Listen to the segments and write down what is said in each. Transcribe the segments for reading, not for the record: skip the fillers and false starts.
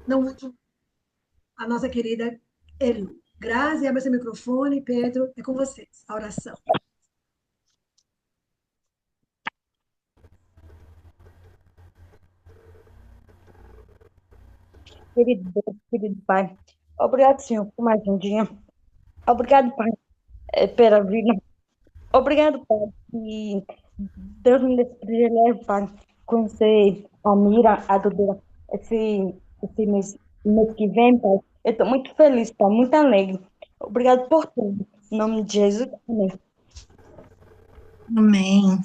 no último, a nossa querida Elu. Grazi, abre seu microfone. Pedro, é com vocês. A oração. Querido Deus, querido Pai, obrigado, Senhor, por mais um dia. Obrigado, Pai, pela vida. Obrigado, Pai, que Deus me desse privilégio, Pai, conhecer a Mira, a Duda, esse mês que vem, Pai. Eu estou muito feliz, Pai, muito alegre. Obrigado por tudo. Em nome de Jesus, amém. Amém.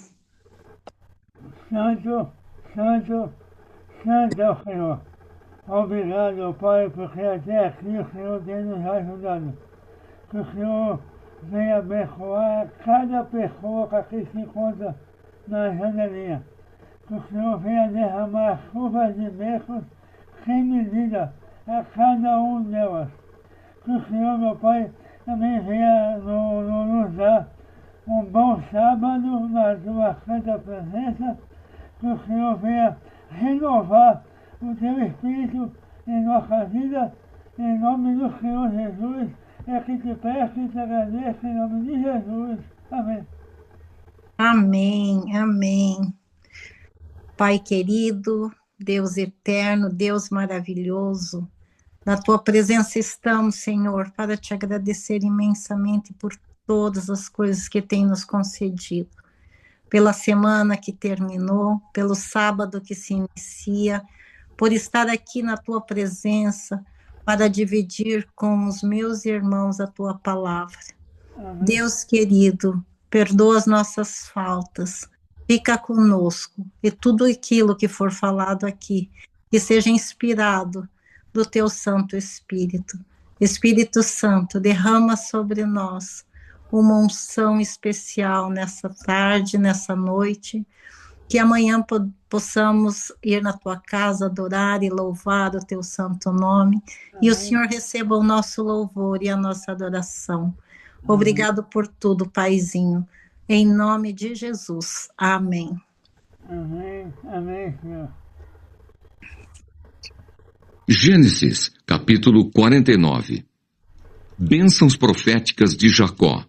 Santo, Santo, Santo é o Senhor. Obrigado, Pai, porque até aqui o Senhor tem nos ajudado. Que o Senhor venha abençoar cada pessoa que aqui se encontra na janelinha. Que o Senhor venha derramar chuvas de bênçãos sem medida a cada um delas. Que o Senhor, meu Pai, também venha nos dar um bom sábado na tua santa presença. Que o Senhor venha renovar o teu Espírito em nossa vida. Em nome do Senhor Jesus, é que te peço e te agradeço em nome de Jesus. Amém. Amém, amém. Pai querido, Deus eterno, Deus maravilhoso, na tua presença estamos, Senhor, para te agradecer imensamente por todas as coisas que tem nos concedido, pela semana que terminou, pelo sábado que se inicia, por estar aqui na tua presença para dividir com os meus irmãos a tua palavra. Amém. Deus querido, perdoa as nossas faltas, fica conosco e tudo aquilo que for falado aqui, que seja inspirado do teu Santo Espírito. Espírito Santo, derrama sobre nós uma unção especial nessa tarde, nessa noite, que amanhã possamos ir na tua casa, adorar e louvar o teu santo nome, Amém. E o Senhor receba o nosso louvor e a nossa adoração. Obrigado por tudo, Paizinho. Em nome de Jesus. Amém. Amém. Amém, Senhor. Gênesis, capítulo 49. Bênçãos proféticas de Jacó.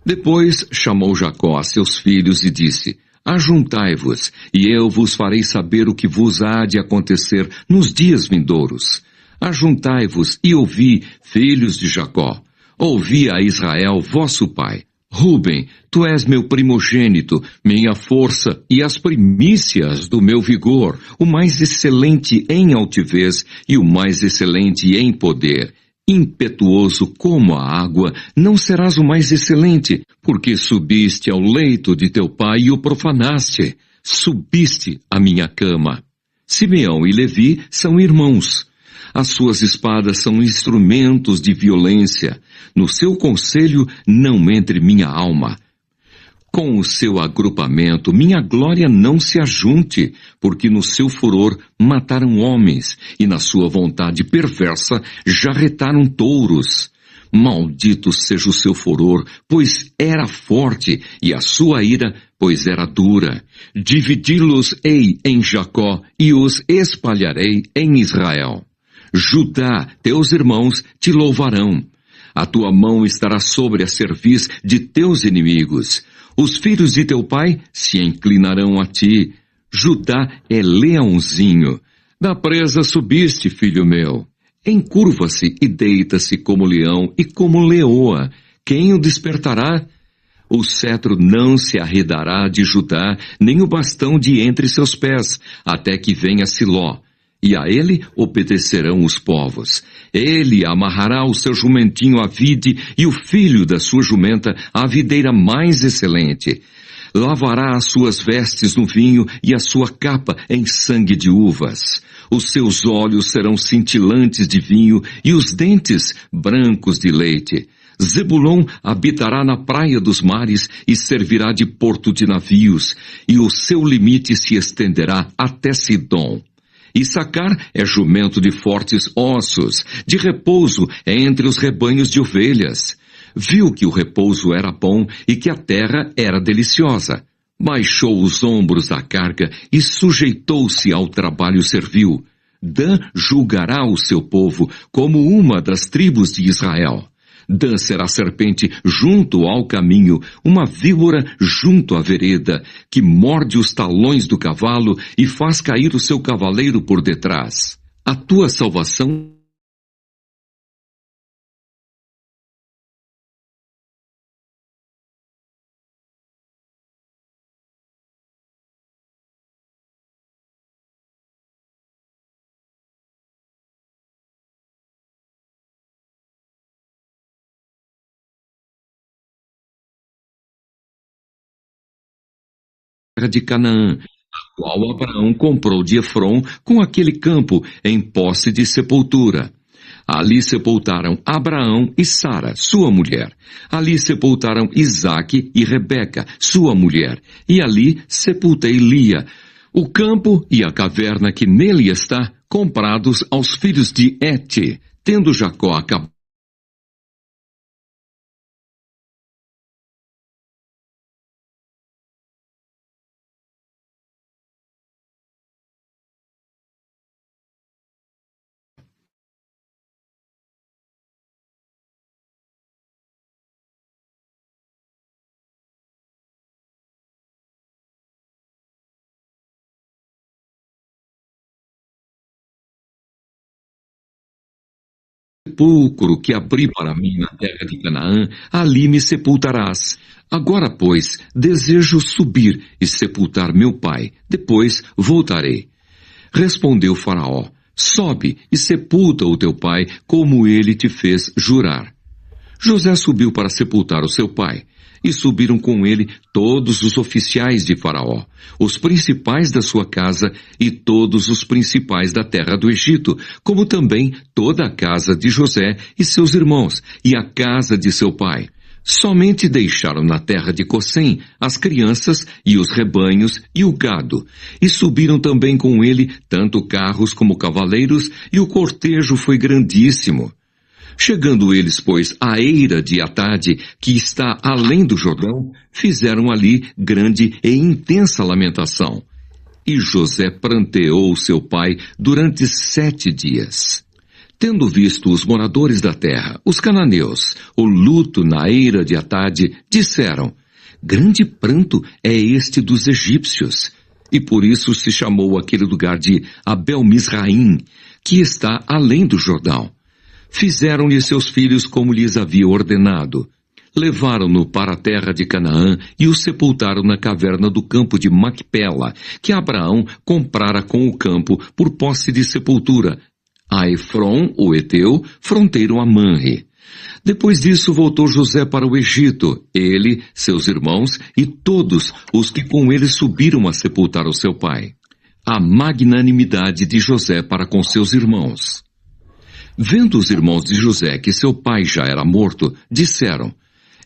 Depois chamou Jacó a seus filhos e disse: Ajuntai-vos, e eu vos farei saber o que vos há de acontecer nos dias vindouros. Ajuntai-vos e ouvi, filhos de Jacó. Ouvi a Israel, vosso pai. Ruben, tu és meu primogênito, minha força e as primícias do meu vigor, o mais excelente em altivez e o mais excelente em poder. Impetuoso como a água, não serás o mais excelente, porque subiste ao leito de teu pai e o profanaste. Subiste à minha cama. Simeão e Levi são irmãos. As suas espadas são instrumentos de violência. No seu conselho não entre minha alma. Com o seu agrupamento, minha glória não se ajunte, porque no seu furor mataram homens, e na sua vontade perversa jarretaram touros. Maldito seja o seu furor, pois era forte, e a sua ira, pois era dura. Dividi-los-ei em Jacó, e os espalharei em Israel. Judá, teus irmãos, te louvarão. A tua mão estará sobre a cerviz de teus inimigos. Os filhos de teu pai se inclinarão a ti. Judá é leãozinho. Da presa subiste, filho meu. Encurva-se e deita-se como leão e como leoa. Quem o despertará? O cetro não se arredará de Judá, nem o bastão de entre seus pés, até que venha Siló. E a ele obedecerão os povos. Ele amarrará o seu jumentinho à vide e o filho da sua jumenta à videira mais excelente. Lavará as suas vestes no vinho e a sua capa em sangue de uvas. Os seus olhos serão cintilantes de vinho e os dentes brancos de leite. Zebulon habitará na praia dos mares e servirá de porto de navios, e o seu limite se estenderá até Sidom. Issacar é jumento de fortes ossos, de repouso entre os rebanhos de ovelhas. Viu que o repouso era bom e que a terra era deliciosa. Baixou os ombros da carga e sujeitou-se ao trabalho servil. Dan julgará o seu povo como uma das tribos de Israel. Dan será serpente junto ao caminho, uma víbora junto à vereda, que morde os talões do cavalo e faz cair o seu cavaleiro por detrás. A tua salvação de Canaã, a qual Abraão comprou de Efron com aquele campo em posse de sepultura. Ali sepultaram Abraão e Sara, sua mulher. Ali sepultaram Isaque e Rebeca, sua mulher. E ali sepultei Lia. O campo e a caverna que nele está, comprados aos filhos de Et, tendo Jacó acabado sepulcro que abri para mim na terra de Canaã, ali me sepultarás. Agora, pois, desejo subir e sepultar meu pai, depois voltarei. Respondeu Faraó, sobe e sepulta o teu pai, como ele te fez jurar. José subiu para sepultar o seu pai, e subiram com ele todos os oficiais de Faraó, os principais da sua casa e todos os principais da terra do Egito, como também toda a casa de José e seus irmãos, e a casa de seu pai. Somente deixaram na terra de Gossém as crianças e os rebanhos e o gado, e subiram também com ele tanto carros como cavaleiros, e o cortejo foi grandíssimo. Chegando eles, pois, à eira de Atade, que está além do Jordão, fizeram ali grande e intensa lamentação. E José pranteou seu pai durante 7 dias. Tendo visto os moradores da terra, os cananeus, o luto na eira de Atade, disseram, grande pranto é este dos egípcios. E por isso se chamou aquele lugar de Abel-Misraim, que está além do Jordão. Fizeram-lhe seus filhos como lhes havia ordenado. Levaram-no para a terra de Canaã e o sepultaram na caverna do campo de Macpela, que Abraão comprara com o campo por posse de sepultura, a Efron, o Eteu, fronteiro a Manre. Depois disso voltou José para o Egito, ele, seus irmãos e todos os que com ele subiram a sepultar o seu pai. A magnanimidade de José para com seus irmãos. Vendo os irmãos de José que seu pai já era morto, disseram,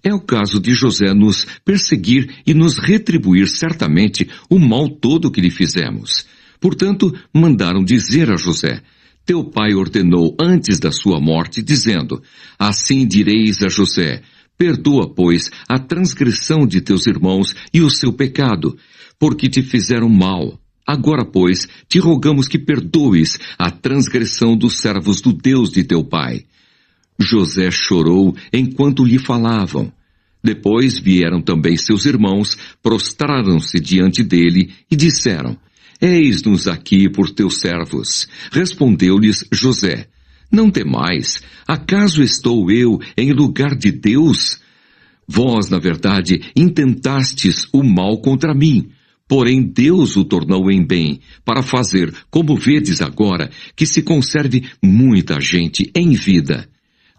é o caso de José nos perseguir e nos retribuir certamente o mal todo que lhe fizemos. Portanto, mandaram dizer a José, teu pai ordenou antes da sua morte, dizendo, assim direis a José, perdoa, pois, a transgressão de teus irmãos e o seu pecado, porque te fizeram mal. Agora, pois, te rogamos que perdoes a transgressão dos servos do Deus de teu pai. José chorou enquanto lhe falavam. Depois vieram também seus irmãos, prostraram-se diante dele e disseram, eis-nos aqui por teus servos. Respondeu-lhes José, não temais, acaso estou eu em lugar de Deus? Vós, na verdade, intentastes o mal contra mim, porém Deus o tornou em bem, para fazer, como vedes agora, que se conserve muita gente em vida.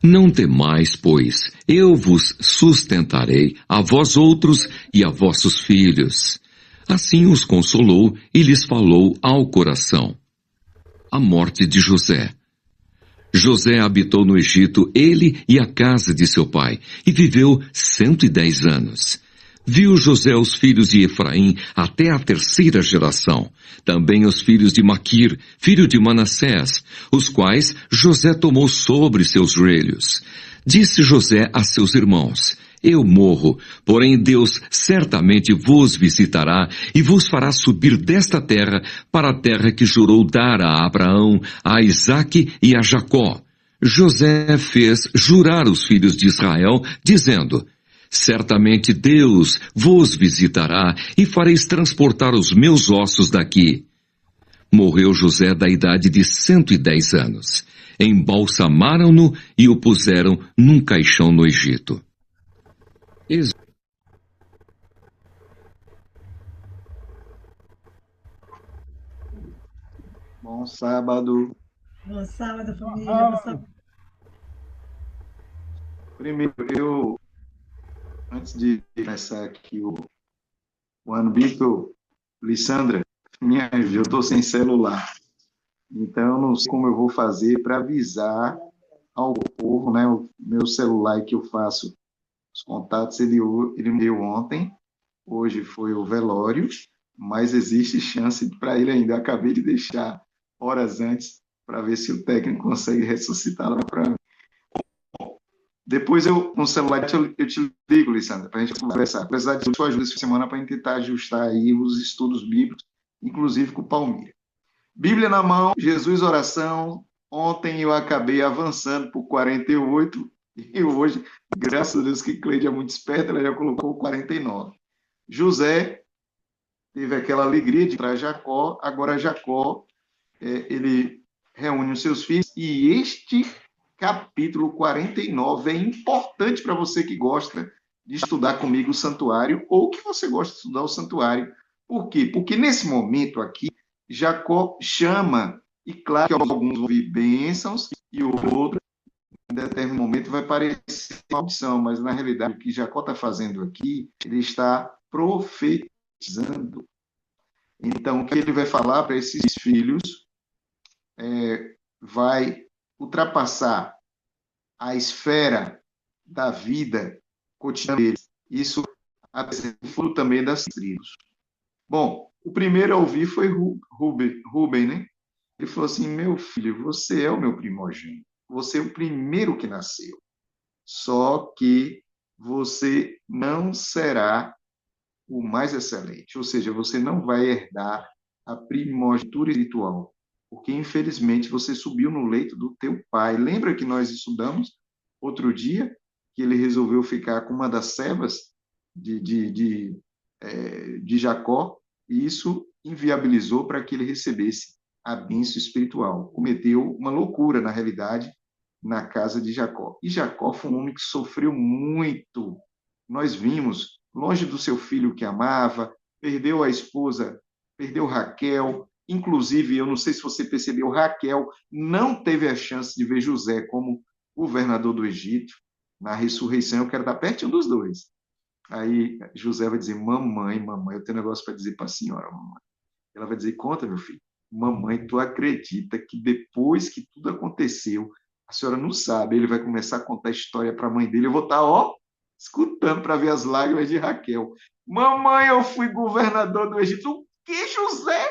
Não temais, pois, eu vos sustentarei, a vós outros e a vossos filhos. Assim os consolou e lhes falou ao coração. A morte de José. José habitou no Egito, ele e a casa de seu pai, e viveu 110 anos. Viu José os filhos de Efraim até a 3ª geração, também os filhos de Maquir, filho de Manassés, os quais José tomou sobre seus joelhos. Disse José a seus irmãos, Eu morro, porém Deus certamente vos visitará e vos fará subir desta terra para a terra que jurou dar a Abraão, a Isaque e a Jacó. José fez jurar os filhos de Israel, dizendo: certamente Deus vos visitará e fareis transportar os meus ossos daqui. Morreu José da idade de 110 anos. Embalsamaram-no e o puseram num caixão no Egito. Bom sábado. Bom sábado, família. Bom sábado. Primeiro, antes de começar aqui o ano, Vitor, Lissandra, eu estou sem celular. Então, eu não sei como eu vou fazer para avisar ao povo, né? O meu celular que eu faço os contatos, ele me deu ontem. Hoje foi o velório, mas existe chance para ele ainda. Eu acabei de deixar horas antes para ver se o técnico consegue ressuscitar lá para mim. Depois no celular eu te ligo, Lissandra, para a gente conversar. Apesar de sua ajuda essa semana para tentar ajustar aí os estudos bíblicos, inclusive com o Palmira. Bíblia na mão, Jesus oração. Ontem eu acabei avançando por 48 e hoje, graças a Deus que Cleide é muito esperta, ela já colocou 49. José teve aquela alegria de trazer Jacó, agora Jacó, ele reúne os seus filhos, e este capítulo 49 é importante para você que gosta de estudar comigo o santuário, ou que você gosta de estudar o santuário. Por quê? Porque nesse momento aqui, Jacó chama, e claro que alguns vão ouvir bênçãos, e o outro, em determinado momento, vai parecer maldição, mas na realidade o que Jacó está fazendo aqui, ele está profetizando. Então, o que ele vai falar para esses filhos vai ultrapassar a esfera da vida cotidiana deles. Isso apresenta também das tribos. Bom, o primeiro a ouvir foi Rubem, né? Ele falou assim: meu filho, você é o meu primogênito. Você é o primeiro que nasceu. Só que você não será o mais excelente. Ou seja, você não vai herdar a primogenitura espiritual. Porque, infelizmente, você subiu no leito do teu pai. Lembra que nós estudamos outro dia que ele resolveu ficar com uma das servas de Jacó, e isso inviabilizou para que ele recebesse a bênção espiritual. Cometeu uma loucura, na realidade, na casa de Jacó. E Jacó foi um homem que sofreu muito. Nós vimos, longe do seu filho que amava, perdeu a esposa, perdeu Raquel. Inclusive, eu não sei se você percebeu, Raquel não teve a chance de ver José como governador do Egito. Na ressurreição, eu quero estar pertinho dos dois. Aí José vai dizer: mamãe, eu tenho um negócio para dizer para a senhora, mamãe. Ela vai dizer: conta, meu filho. Mamãe, tu acredita que depois que tudo aconteceu, a senhora não sabe, ele vai começar a contar a história para a mãe dele, eu vou estar, escutando para ver as lágrimas de Raquel. Mamãe, eu fui governador do Egito. O que, José?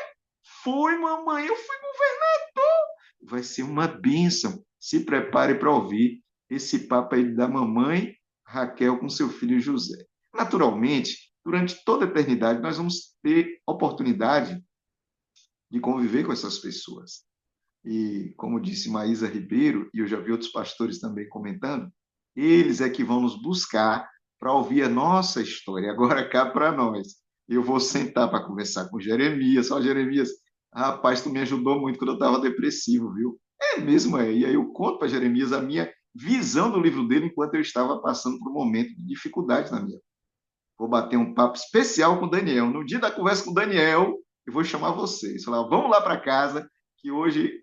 Foi, mamãe, eu fui governador. Vai ser uma bênção. Se prepare para ouvir esse papo aí da mamãe Raquel com seu filho José. Naturalmente, durante toda a eternidade, nós vamos ter oportunidade de conviver com essas pessoas. E, como disse Maísa Ribeiro, e eu já vi outros pastores também comentando, eles é que vão nos buscar para ouvir a nossa história. Agora cá para nós. Eu vou sentar para conversar com Jeremias. Ó, Jeremias, rapaz, tu me ajudou muito quando eu estava depressivo, viu? É mesmo, é. E aí eu conto para Jeremias a minha visão do livro dele enquanto eu estava passando por um momento de dificuldade na minha vida. Vou bater um papo especial com o Daniel. No dia da conversa com o Daniel, eu vou chamar vocês. Falar: vamos lá para casa, que hoje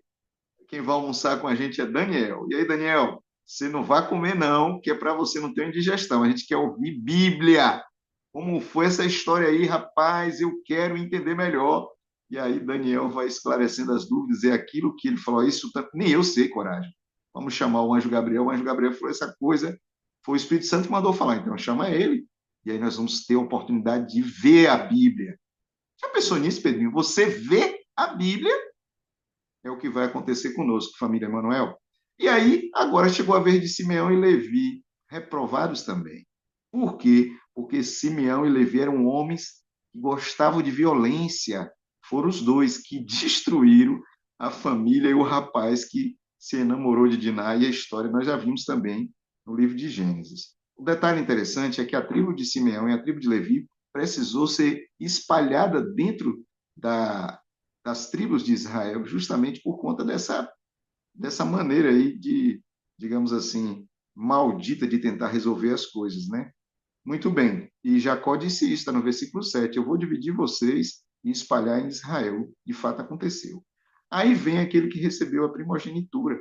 quem vai almoçar com a gente é Daniel. E aí, Daniel, você não vai comer não, que é para você não ter indigestão. A gente quer ouvir Bíblia. Como foi essa história aí, rapaz? Eu quero entender melhor. E aí, Daniel vai esclarecendo as dúvidas. É aquilo que ele falou: isso nem eu sei, coragem. Vamos chamar o anjo Gabriel. O anjo Gabriel falou essa coisa. Foi o Espírito Santo que mandou falar. Então, chama ele. E aí nós vamos ter a oportunidade de ver a Bíblia. Já pensou nisso, Pedrinho? Você vê a Bíblia, é o que vai acontecer conosco, família Emanuel. E aí, agora chegou a vez de Simeão e Levi, reprovados também. Por quê? Porque Simeão e Levi eram homens que gostavam de violência. Foram os dois que destruíram a família e o rapaz que se enamorou de Diná, e a história nós já vimos também no livro de Gênesis. O detalhe interessante é que a tribo de Simeão e a tribo de Levi precisou ser espalhada dentro das tribos de Israel, justamente por conta dessa maneira aí de, digamos assim, maldita de tentar resolver as coisas, né? Muito bem. E Jacó disse isso, está no versículo 7. Eu vou dividir vocês e espalhar em Israel. De fato, aconteceu. Aí vem aquele que recebeu a primogenitura.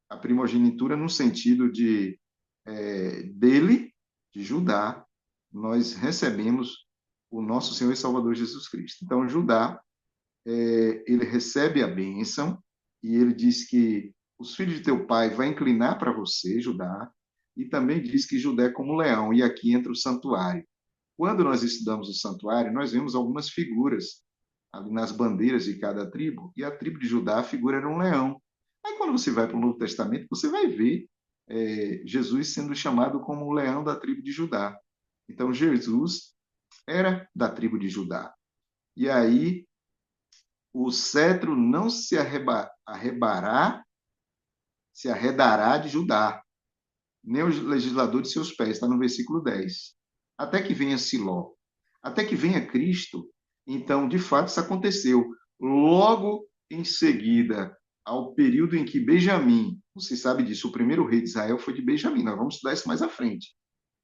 A primogenitura no sentido de dele, de Judá, nós recebemos o nosso Senhor e Salvador Jesus Cristo. Então, Judá, ele recebe a bênção e ele diz que os filhos de teu pai vai inclinar para você, Judá, e também diz que Judá é como leão, e aqui entra o santuário. Quando nós estudamos o santuário, nós vemos algumas figuras ali nas bandeiras de cada tribo, e a tribo de Judá, a figura era um leão. Aí quando você vai para o Novo Testamento, você vai ver Jesus sendo chamado como o leão da tribo de Judá. Então Jesus era da tribo de Judá. E aí o cetro não se arredará de Judá, nem o legislador de seus pés, está no versículo 10. Até que venha Siló, até que venha Cristo. Então, de fato, isso aconteceu. Logo em seguida, ao período em que Benjamim, você sabe disso, o primeiro rei de Israel foi de Benjamim, nós vamos estudar isso mais à frente,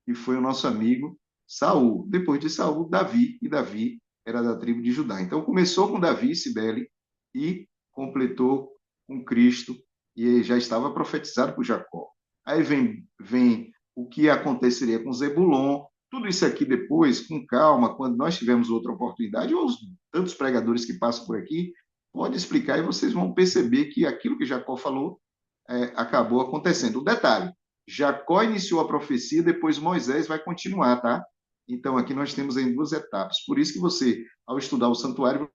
e foi o nosso amigo Saul. Depois de Saul, Davi, e Davi era da tribo de Judá. Então, começou com Davi, Cibele, e completou com Cristo, e já estava profetizado por Jacó. Aí vem o que aconteceria com Zebulon, tudo isso aqui depois, com calma, quando nós tivermos outra oportunidade, ou os tantos pregadores que passam por aqui, pode explicar e vocês vão perceber que aquilo que Jacó falou acabou acontecendo. O detalhe, Jacó iniciou a profecia, depois Moisés vai continuar, tá? Então, aqui nós temos em duas etapas. Por isso que você, ao estudar o santuário,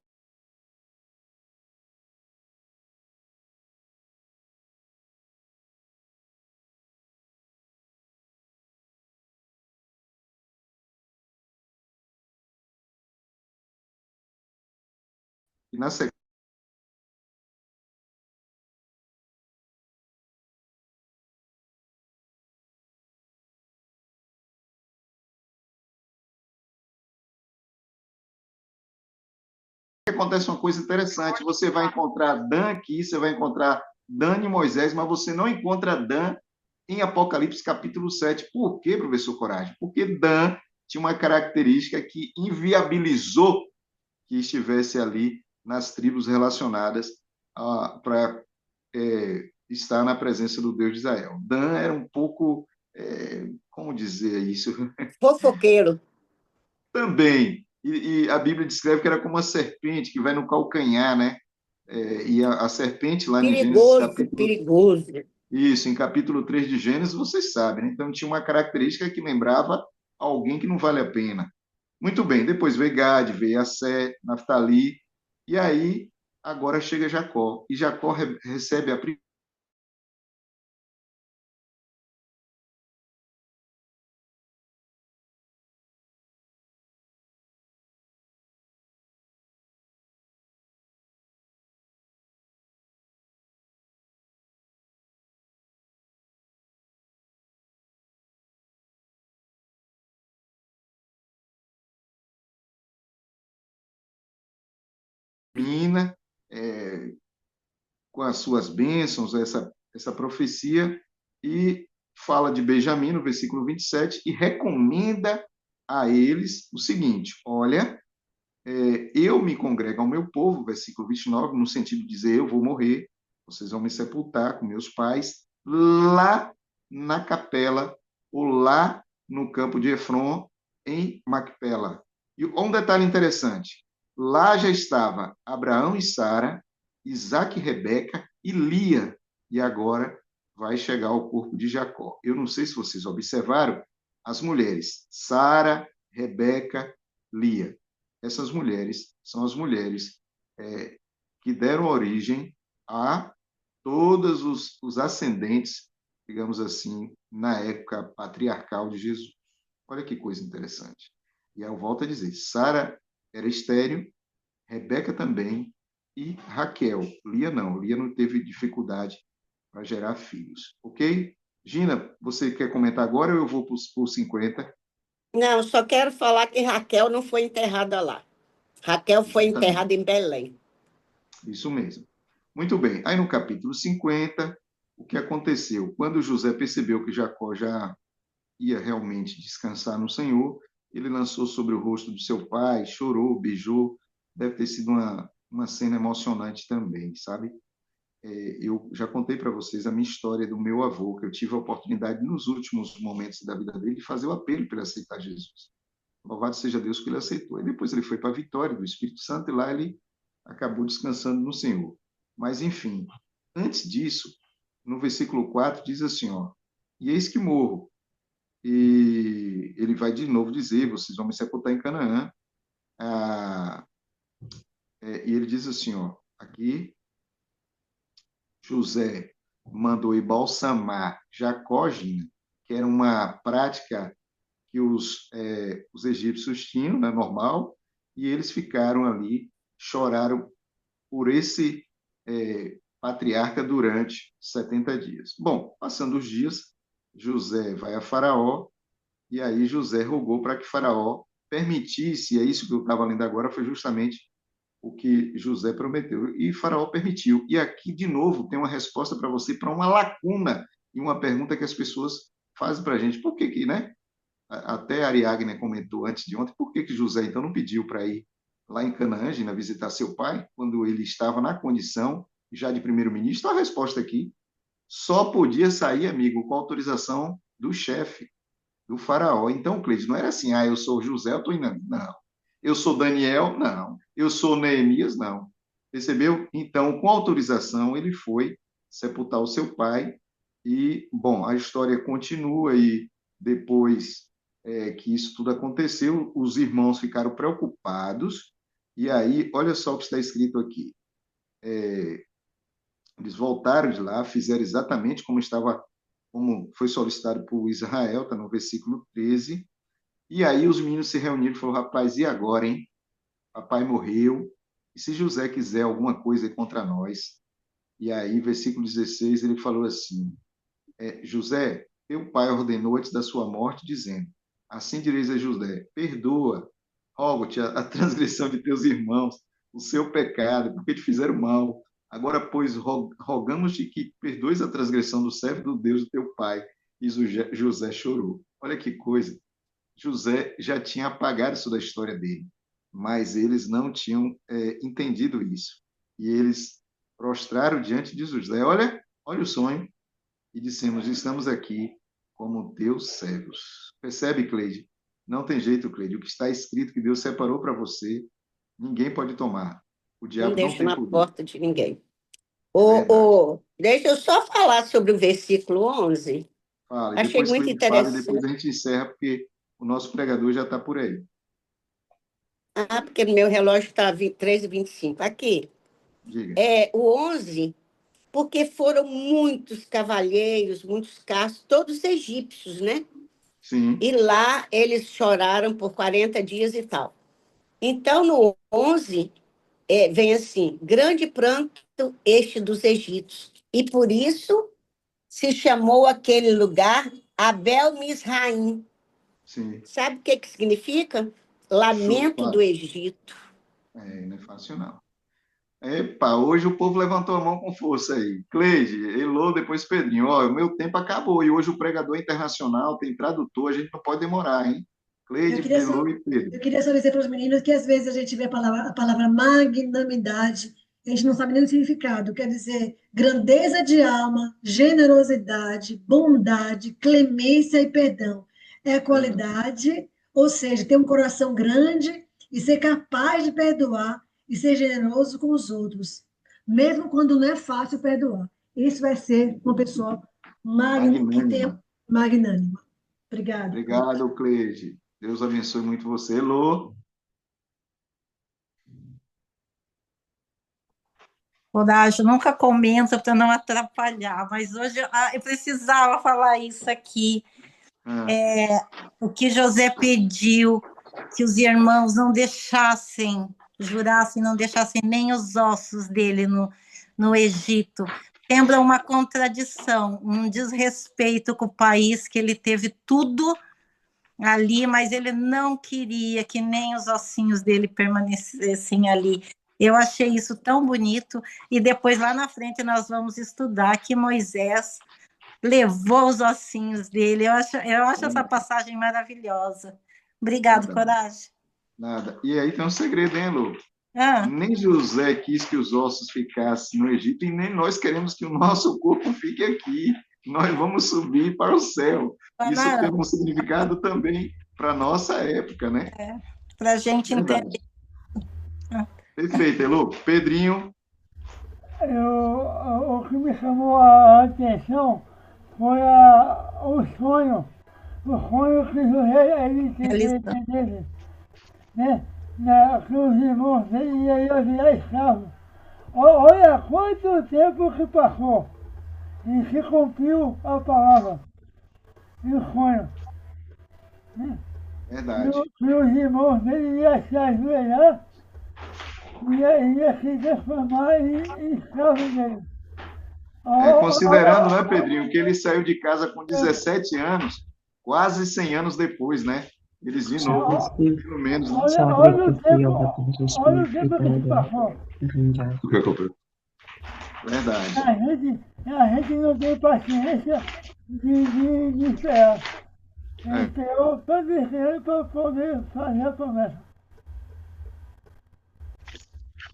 e na sequência, acontece uma coisa interessante. Você vai encontrar Dan aqui, você vai encontrar Dan e Moisés, mas você não encontra Dan em Apocalipse capítulo 7. Por quê, professor Coragem? Porque Dan tinha uma característica que inviabilizou que estivesse ali nas tribos relacionadas para estar na presença do Deus de Israel. Dan era um pouco, como dizer isso? Fofoqueiro. Também. E a Bíblia descreve que era como uma serpente que vai no calcanhar, né? E a serpente lá em Gênesis capítulo... Perigoso. Isso, em capítulo 3 de Gênesis, vocês sabem, né? Então tinha uma característica que lembrava alguém que não vale a pena. Muito bem, depois veio Gade, veio Assé, Naftali, e aí agora chega Jacó. E Jacó recebe a mina, com as suas bênçãos, essa profecia, e fala de Benjamim no versículo 27 e recomenda a eles o seguinte: olha, eu me congrego ao meu povo, versículo 29, no sentido de dizer, eu vou morrer, vocês vão me sepultar com meus pais lá na capela, ou lá no campo de Efron, em Macpela. E um detalhe interessante, lá já estava Abraão e Sara, Isaac e Rebeca e Lia, e agora vai chegar ao corpo de Jacó. Eu não sei se vocês observaram, as mulheres, Sara, Rebeca, Lia. Essas mulheres são as mulheres que deram origem a todos os ascendentes, digamos assim, na época patriarcal de Jesus. Olha que coisa interessante. E aí eu volto a dizer, Sara era estéril, Rebeca também, e Raquel. Lia não teve dificuldade para gerar filhos. Ok? Gina, você quer comentar agora ou eu vou para os 50? Não, só quero falar que Raquel não foi enterrada lá. Raquel foi Exatamente. enterrada em Belém. Isso mesmo. Muito bem. Aí no capítulo 50, o que aconteceu? Quando José percebeu que Jacó já ia realmente descansar no Senhor, ele lançou sobre o rosto do seu pai, chorou, beijou. Deve ter sido uma cena emocionante também, sabe? Eu já contei para vocês a minha história do meu avô, que eu tive a oportunidade, nos últimos momentos da vida dele, de fazer o apelo para ele aceitar Jesus. Louvado seja Deus que ele aceitou. E depois ele foi para a vitória do Espírito Santo e lá ele acabou descansando no Senhor. Mas, enfim, antes disso, no versículo 4, diz assim, ó, e eis que morro. E ele vai de novo dizer, vocês vão me sepultar em Canaã. E ele diz assim, ó, aqui, José mandou embalsamar Jacó, Gina, que era uma prática que os egípcios tinham, né, normal, e eles ficaram ali, choraram por esse patriarca durante 70 dias. Bom, passando os dias, José vai a Faraó, e aí José rogou para que Faraó permitisse, e é isso que eu estava lendo agora, foi justamente o que José prometeu. E Faraó permitiu. E aqui, de novo, tem uma resposta para você, para uma lacuna e uma pergunta que as pessoas fazem para a gente. Por que, né? Até a Ariadne comentou antes de ontem, por que José, então, não pediu para ir lá em Canaã, visitar seu pai, quando ele estava na condição já de primeiro-ministro? A resposta aqui, só podia sair, amigo, com autorização do chefe, do faraó. Então, Cleiton, não era assim, eu sou José, eu estou indo. Não. Eu sou Daniel? Não. Eu sou Neemias? Não. Percebeu? Então, com autorização, ele foi sepultar o seu pai. E, bom, a história continua e depois que isso tudo aconteceu, os irmãos ficaram preocupados. E aí, olha só o que está escrito aqui. Eles voltaram de lá, fizeram exatamente como foi solicitado por Israel, está no versículo 13. E aí os meninos se reuniram e falaram, rapaz, e agora, hein? Papai morreu, e se José quiser alguma coisa contra nós? E aí, versículo 16, ele falou assim, José, teu pai ordenou antes da sua morte, dizendo, assim direis a José, perdoa, rogo-te a transgressão de teus irmãos, o seu pecado, porque te fizeram mal. Agora, pois, rogamos-te que perdoes a transgressão do servo do Deus do teu pai. E José chorou. Olha que coisa. José já tinha apagado isso da história dele, mas eles não tinham entendido isso. E eles prostraram diante de José. Olha o sonho. E dissemos, estamos aqui como Deus servos. Percebe, Cleide? Não tem jeito, Cleide. O que está escrito que Deus separou para você, ninguém pode tomar. O Não diabo não deixa tem na poder. porta de ninguém. É verdade. Deixa eu só falar sobre o versículo 11. Fala, e Achei depois muito Cleide fala e depois interessante. a gente encerra, porque o nosso pregador já está por aí. Porque meu relógio está 3h25. Aqui, Diga. o 11, porque foram muitos cavalheiros, muitos carros, todos egípcios, né? Sim, E lá eles choraram por 40 dias e tal. Então, no 11, vem assim, grande pranto este dos egípcios. E por isso se chamou aquele lugar Abel Misraim. sim. Sabe o que significa? Lamento do Choro. Egito. Não é fácil, não. Epa, hoje o povo levantou a mão com força aí. Cleide, Elô, depois Pedrinho. Ó, o meu tempo acabou e hoje o pregador internacional tem tradutor, a gente não pode demorar, hein? Eu Cleide, queria só, Elô e Pedro. eu queria só dizer para os meninos que às vezes a gente vê a palavra magnanimidade, a gente não sabe nem o significado. Quer dizer grandeza de alma, generosidade, bondade, clemência e perdão. É a Verdade. qualidade, ou seja, ter um coração grande e ser capaz de perdoar e ser generoso com os outros, mesmo quando não é fácil perdoar. Isso vai ser uma pessoa que tem Magnânima. magnânima. Obrigada. Obrigado, Cleide. Deus abençoe muito você. Elô. Coragem, nunca comenta para não atrapalhar, mas hoje eu precisava falar isso aqui. O que José pediu, que os irmãos não deixassem, jurassem, não deixassem nem os ossos dele no Egito. Lembra uma contradição, um desrespeito com o país, que ele teve tudo ali, mas ele não queria que nem os ossinhos dele permanecessem ali. Eu achei isso tão bonito, e depois lá na frente nós vamos estudar que Moisés levou os ossinhos dele. Eu acho essa passagem maravilhosa. Obrigado, Coragem. Nada. E aí tem um segredo, hein, Lu? Ah, Nem José quis que os ossos ficassem no Egito e nem nós queremos que o nosso corpo fique aqui. Nós vamos subir para o céu. Isso tem um significado também para a nossa época, né? para a gente entender. Perfeito, Elô. Pedrinho. O que me chamou a atenção foi o sonho. O sonho que José ele teve, né? Que os irmãos dele iam virar escravos. Olha quanto tempo que passou e se cumpriu a palavra e o sonho. Né? Verdade. E os irmãos dele iam se ajoelhar e ia se transformar em escravos dele. Considerando, né, Pedrinho, que ele saiu de casa com 17 anos, quase 100 anos depois, né? Eles de novo, pelo menos. Né? Olha o tempo que se passou. Verdade. A gente não tem paciência de esperar. Ele esperou todo esse ano para poder fazer a promessa.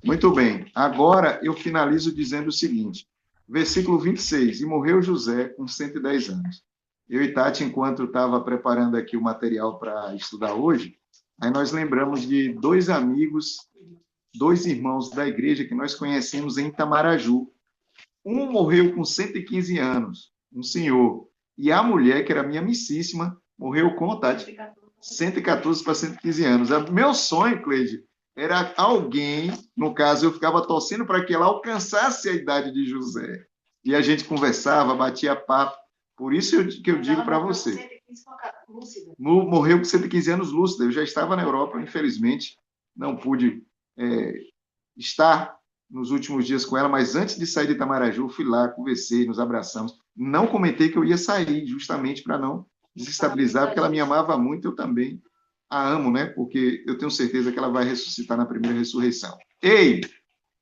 Muito bem. Agora eu finalizo dizendo o seguinte. Versículo 26. E morreu José com 110 anos. Eu e Tati, enquanto estava preparando aqui o material para estudar hoje, aí nós lembramos de dois amigos, dois irmãos da igreja que nós conhecemos em Itamaraju. Um morreu com 115 anos, um senhor. E a mulher, que era minha amicíssima, morreu com, Tati, 114 para 115 anos. Meu sonho, Cleide, era alguém, no caso, eu ficava torcendo para que ela alcançasse a idade de José. E a gente conversava, batia papo. Por isso que eu digo para você. Morreu com 115 anos lúcida. Eu já estava na Europa, infelizmente, não pude estar nos últimos dias com ela, mas antes de sair de Itamaraju, fui lá, conversei, nos abraçamos. Não comentei que eu ia sair, justamente para não desestabilizar, porque ela me amava muito, eu também a amo, né? Porque eu tenho certeza que ela vai ressuscitar na primeira ressurreição. Ei,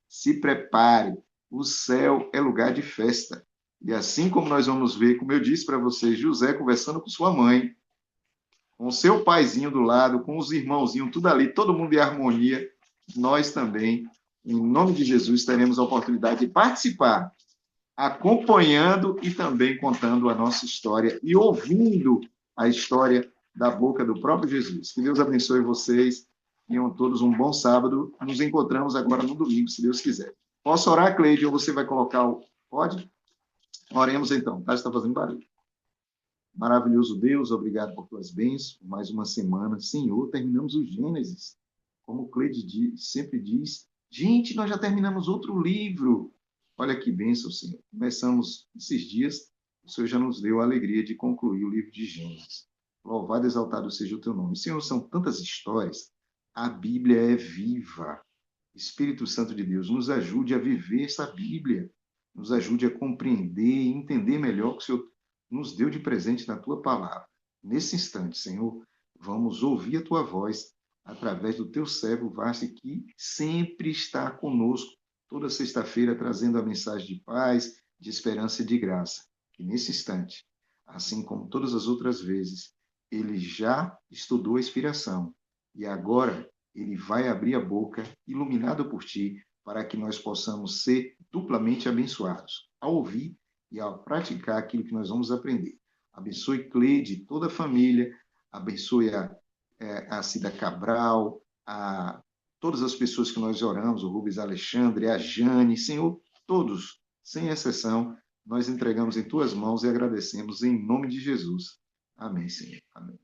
se prepare, o céu é lugar de festa. E assim como nós vamos ver, como eu disse para vocês, José conversando com sua mãe, com seu paizinho do lado, com os irmãozinhos, tudo ali, todo mundo em harmonia, nós também, em nome de Jesus, teremos a oportunidade de participar, acompanhando e também contando a nossa história e ouvindo a história da boca do próprio Jesus. Que Deus abençoe vocês. Tenham todos um bom sábado. Nos encontramos agora no domingo, se Deus quiser. Posso orar, Cleide, ou você vai colocar o... Pode? Oremos então. Tá? Está fazendo barulho. Maravilhoso Deus, obrigado por tuas bênçãos, por mais uma semana. Senhor, terminamos o Gênesis. Como Cleide sempre diz, gente, nós já terminamos outro livro. Olha que bênção, Senhor. Começamos esses dias, o Senhor já nos deu a alegria de concluir o livro de Gênesis. Louvado e exaltado seja o teu nome. Senhor, são tantas histórias. A Bíblia é viva. Espírito Santo de Deus, nos ajude a viver essa Bíblia. Nos ajude a compreender e entender melhor o que o Senhor nos deu de presente na tua palavra. Nesse instante, Senhor, vamos ouvir a tua voz através do teu servo Vasti, que sempre está conosco, toda sexta-feira, trazendo a mensagem de paz, de esperança e de graça. Que nesse instante, assim como todas as outras vezes, ele já estudou a inspiração e agora ele vai abrir a boca, iluminado por ti, para que nós possamos ser duplamente abençoados, ao ouvir e ao praticar aquilo que nós vamos aprender. Abençoe Cleide, toda a família, abençoe a Cida Cabral, a todas as pessoas que nós oramos, o Rubens Alexandre, a Jane, Senhor, todos, sem exceção, nós entregamos em tuas mãos e agradecemos em nome de Jesus. Amém, Senhor. Amém.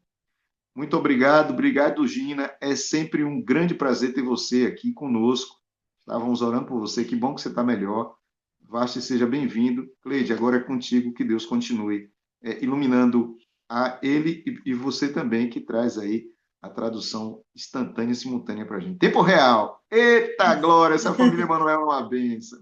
Muito obrigado, Gina. É sempre um grande prazer ter você aqui conosco. Estávamos orando por você, que bom que você está melhor. Vasti, seja bem-vindo. Cleide, agora é contigo, que Deus continue iluminando a ele e você também, que traz aí a tradução instantânea e simultânea para a gente. Tempo real. Eita, glória! Essa família Emanuel é uma bênção.